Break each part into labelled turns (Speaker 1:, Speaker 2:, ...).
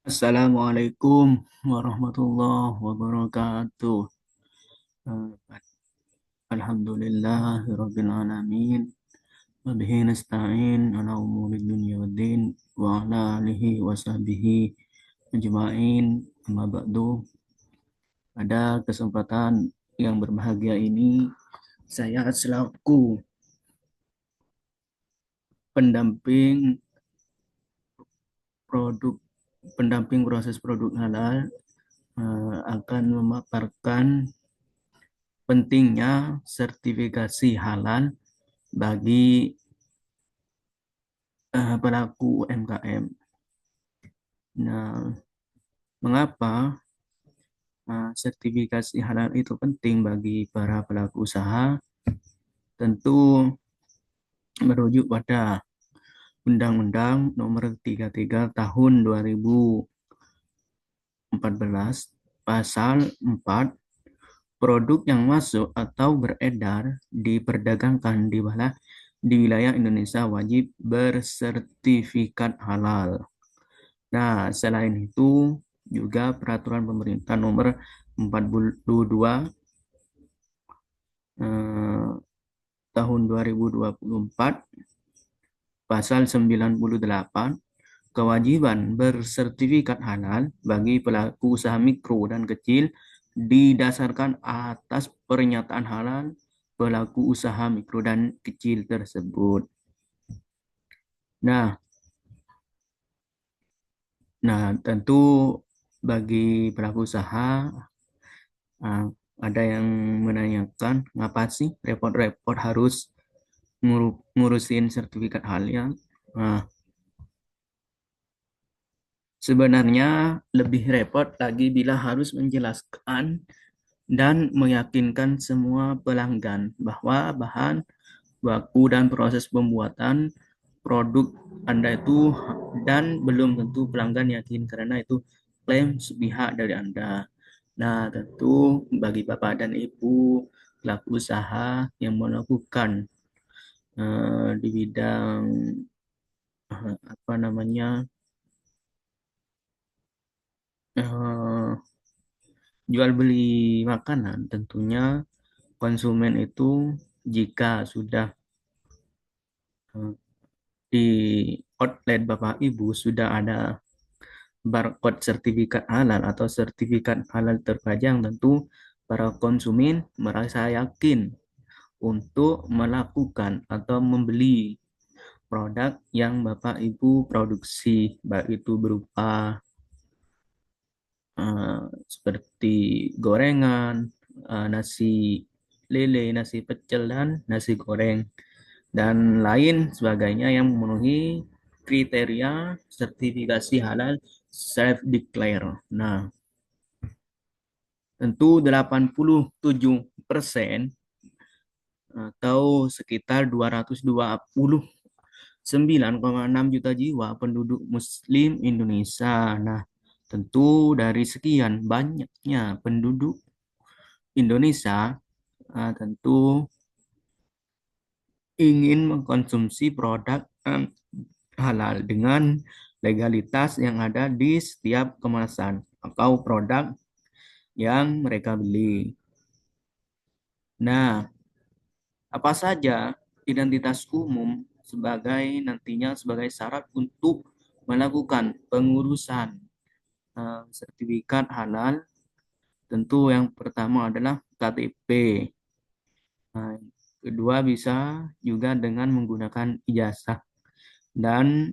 Speaker 1: Assalamualaikum warahmatullahi wabarakatuh. Eh, Alhamdulillahirabbil alamin. Wa bihi nasta'in ala umuri dunya waddin wa ala alihi wa sahbihi ajma'in. Amma ba'du. Pada kesempatan yang berbahagia ini, saya selaku pendamping produk pendamping proses produk halal akan memaparkan pentingnya sertifikasi halal bagi pelaku UMKM. Nah, mengapa sertifikasi halal itu penting bagi para pelaku usaha? Tentu merujuk pada Undang-Undang Nomor 33 Tahun 2014, Pasal 4, produk yang masuk atau beredar diperdagangkan di wilayah Indonesia wajib bersertifikat halal. Nah, selain itu juga peraturan pemerintah nomor 42 tahun 2024 pasal 98 kewajiban bersertifikat halal bagi pelaku usaha mikro dan kecil didasarkan atas pernyataan halal pelaku usaha mikro dan kecil tersebut. Nah, tentu bagi pelaku usaha ada yang menanyakan ngapa sih repot-repot harus ngurusin sertifikat halal. Nah, sebenarnya lebih repot lagi bila harus menjelaskan dan meyakinkan semua pelanggan bahwa bahan baku dan proses pembuatan produk Anda itu, dan belum tentu pelanggan yakin karena itu klaim sepihak dari Anda. Nah, tentu bagi Bapak dan Ibu pelaku usaha yang melakukan di bidang apa namanya jual beli makanan, tentunya konsumen itu jika sudah di outlet Bapak Ibu sudah ada barcode sertifikat halal atau sertifikat halal terpajang, tentu para konsumen merasa yakin untuk melakukan atau membeli produk yang Bapak Ibu produksi, baik itu berupa seperti gorengan, nasi lele, nasi pecel, dan nasi goreng, dan lain sebagainya yang memenuhi kriteria sertifikasi halal self-declare. Nah, tentu 87% atau sekitar 229,6 juta jiwa penduduk Muslim Indonesia. Nah, tentu dari sekian banyaknya penduduk Indonesia, tentu ingin mengkonsumsi produk halal dengan legalitas yang ada di setiap kemasan atau produk yang mereka beli. Nah, apa saja identitas umum nantinya sebagai syarat untuk melakukan pengurusan sertifikat halal? Tentu yang pertama adalah KTP. Nah, kedua bisa juga dengan menggunakan ijazah dan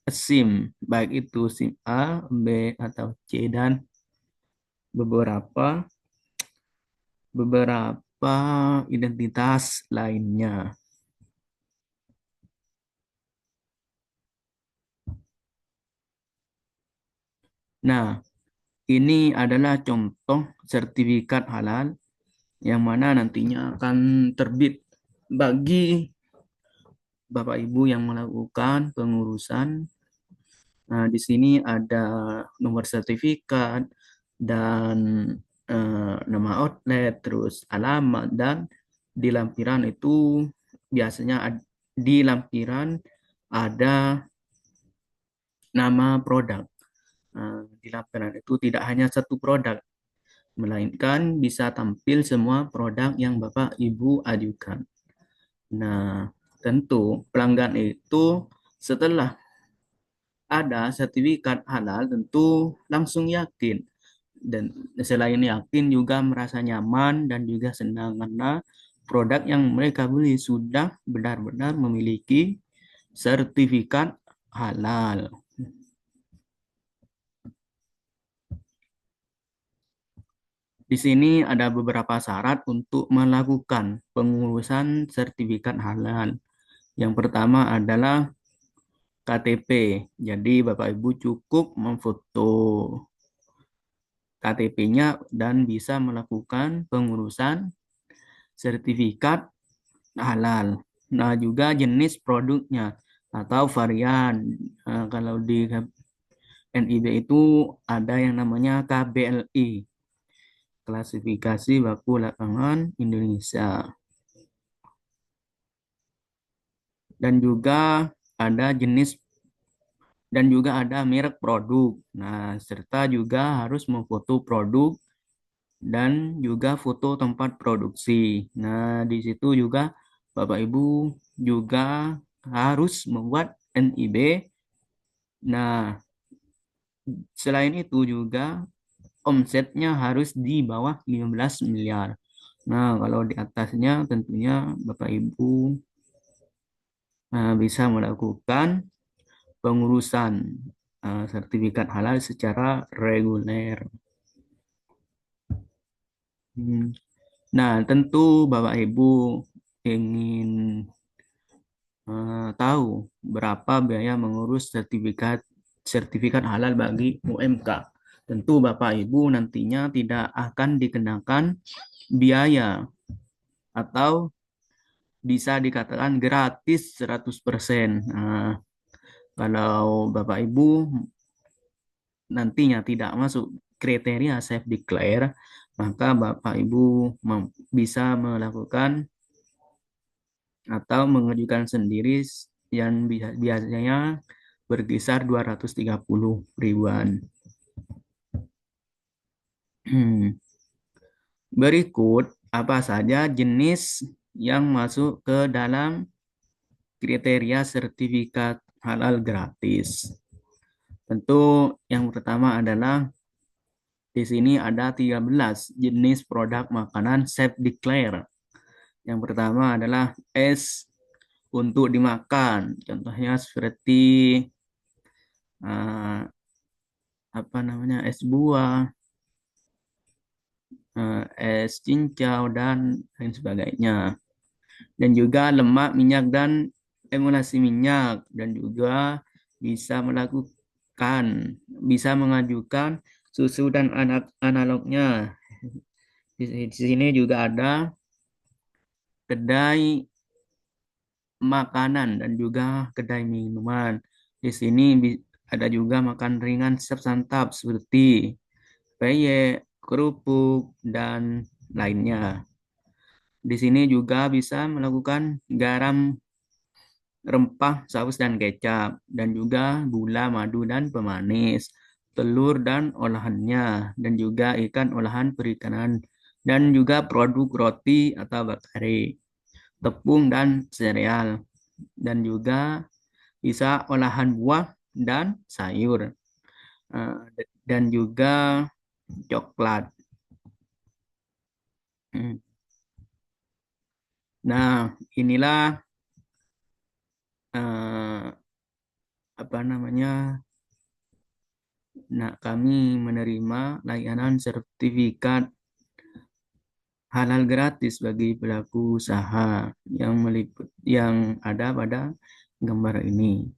Speaker 1: SIM, baik itu SIM A, B, atau C, dan beberapa beberapa identitas lainnya. Nah, ini adalah contoh sertifikat halal yang mana nantinya akan terbit bagi Bapak Ibu yang melakukan pengurusan. Nah, di sini ada nomor sertifikat dan nama outlet, terus alamat, dan di lampiran itu biasanya di lampiran ada nama produk. Di langganan itu tidak hanya satu produk, melainkan bisa tampil semua produk yang Bapak Ibu ajukan. Nah, tentu pelanggan itu setelah ada sertifikat halal tentu langsung yakin, dan selain yakin juga merasa nyaman dan juga senang karena produk yang mereka beli sudah benar-benar memiliki sertifikat halal. Di sini ada beberapa syarat untuk melakukan pengurusan sertifikat halal. Yang pertama adalah KTP. Jadi Bapak Ibu cukup memfoto KTP-nya dan bisa melakukan pengurusan sertifikat halal. Nah, juga jenis produknya atau varian. Kalau di NIB itu ada yang namanya KBLI, Klasifikasi Baku Lapangan Indonesia. Dan juga ada jenis dan juga ada merek produk. Nah, serta juga harus memfoto produk dan juga foto tempat produksi. Nah, di situ juga Bapak Ibu juga harus membuat NIB. Nah, selain itu juga omsetnya harus di bawah 15 miliar. Nah, kalau di atasnya tentunya Bapak Ibu bisa melakukan pengurusan sertifikat halal secara reguler. Hmm. Nah, tentu Bapak Ibu ingin tahu berapa biaya mengurus sertifikat sertifikat halal bagi UMK. Tentu Bapak Ibu nantinya tidak akan dikenakan biaya atau bisa dikatakan gratis 100%. Nah, kalau Bapak Ibu nantinya tidak masuk kriteria self declare, maka Bapak Ibu bisa melakukan atau mengajukan sendiri yang biasanya berkisar 230 ribuan. Berikut apa saja jenis yang masuk ke dalam kriteria sertifikat halal gratis. Tentu yang pertama adalah di sini ada 13 jenis produk makanan self declare. Yang pertama adalah es untuk dimakan. Contohnya seperti uh, apa namanya, es buah, es cincau dan lain sebagainya. Dan juga lemak, minyak dan emulsi minyak, dan juga bisa bisa mengajukan susu dan analognya. Di sini juga ada kedai makanan dan juga kedai minuman. Di sini ada juga makan ringan siap santap seperti peyek, kerupuk, dan lainnya. Di sini juga bisa melakukan garam, rempah, saus, dan kecap, dan juga gula, madu, dan pemanis, telur dan olahannya, dan juga ikan olahan perikanan, dan juga produk roti atau bakari, tepung dan sereal, dan juga bisa olahan buah dan sayur, eh, dan juga coklat. Nah, inilah eh, apa namanya. Nah, kami menerima layanan sertifikat halal gratis bagi pelaku usaha yang ada pada gambar ini.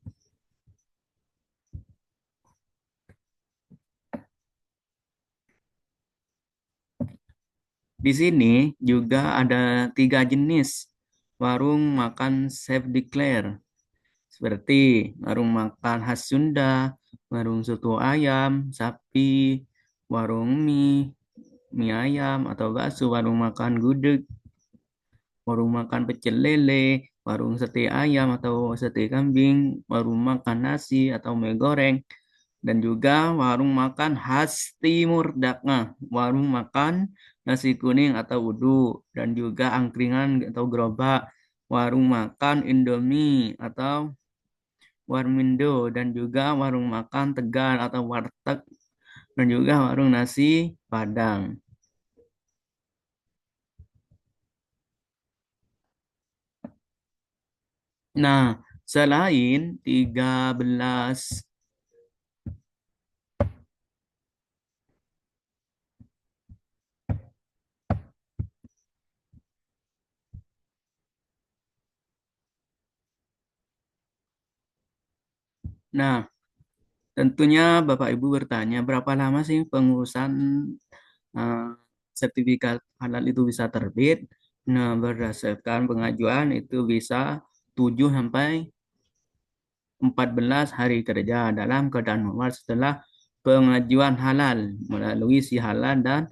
Speaker 1: Di sini juga ada 3 jenis warung makan self declare, seperti warung makan khas Sunda, warung soto ayam, sapi, warung mie ayam atau bakso, warung makan gudeg, warung makan pecel lele, warung sate ayam atau sate kambing, warung makan nasi atau mie goreng, dan juga warung makan khas Timur Dakna, warung makan nasi kuning atau uduk, dan juga angkringan atau gerobak, warung makan Indomie atau Warmindo, dan juga warung makan Tegal atau warteg, dan juga warung nasi Padang. Nah, selain 13, nah tentunya Bapak Ibu bertanya berapa lama sih pengurusan eh, sertifikat halal itu bisa terbit? Nah, berdasarkan pengajuan itu bisa 7 sampai 14 hari kerja dalam keadaan normal setelah pengajuan halal melalui si halal dan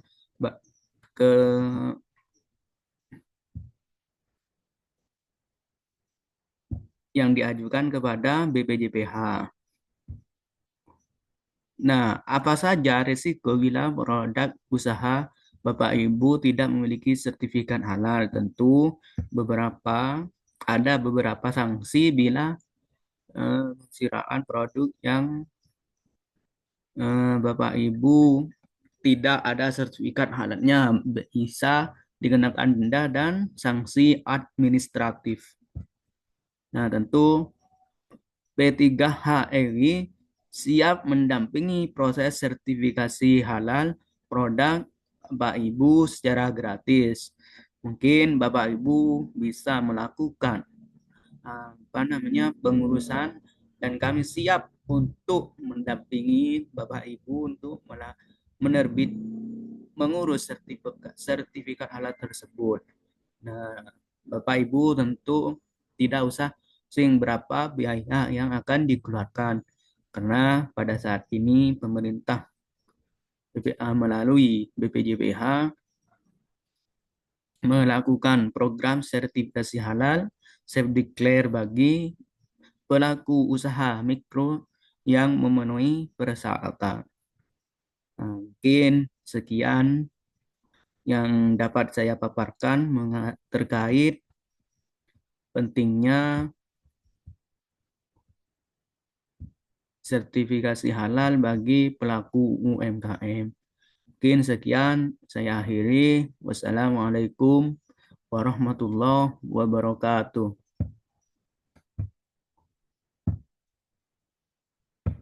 Speaker 1: ke yang diajukan kepada BPJPH. Nah, apa saja risiko bila produk usaha Bapak Ibu tidak memiliki sertifikat halal? Tentu ada beberapa sanksi bila siraan produk yang Bapak Ibu tidak ada sertifikat halalnya, bisa dikenakan denda dan sanksi administratif. Nah, tentu P3HRI siap mendampingi proses sertifikasi halal produk Bapak Ibu secara gratis. Mungkin Bapak Ibu bisa melakukan pengurusan, dan kami siap untuk mendampingi Bapak Ibu untuk menerbit mengurus sertifikat halal tersebut. Nah, Bapak Ibu tentu tidak usah sing berapa biaya yang akan dikeluarkan, karena pada saat ini pemerintah BPA melalui BPJPH melakukan program sertifikasi halal self declare bagi pelaku usaha mikro yang memenuhi persyaratan. Nah, mungkin sekian yang dapat saya paparkan terkait pentingnya sertifikasi halal bagi pelaku UMKM. Mungkin sekian saya akhiri. Wassalamualaikum warahmatullahi wabarakatuh.